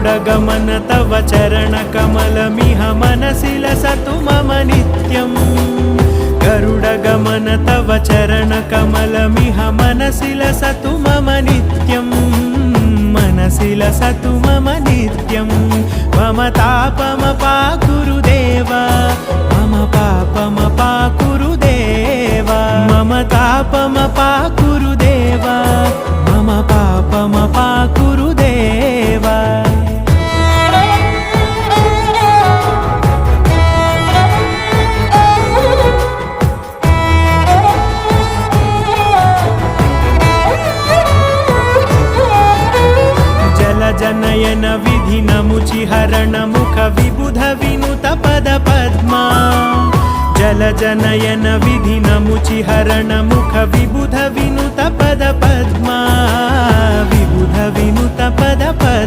गरुडगमन तव चरणकमलमिह मनसि लसतु मम नित्यम् गरुडगमन तव चरणकमलमिह मनसि लसतु मम नित्यम् मनसि लसतु मम नित्यम् मम तापमपाकुरु देवा मम पापमपाकुरु देवा मम तापमपाकुरु देवा मम पापमपाकुरु देवा जनयन विधि नमुचिहरण मुख विबुध विनुत पद पद्मा जल जनयन विधि नमुचिहरण मुख विबुध विनुत पद पद्मा विबुध विनुत पद पद्मा।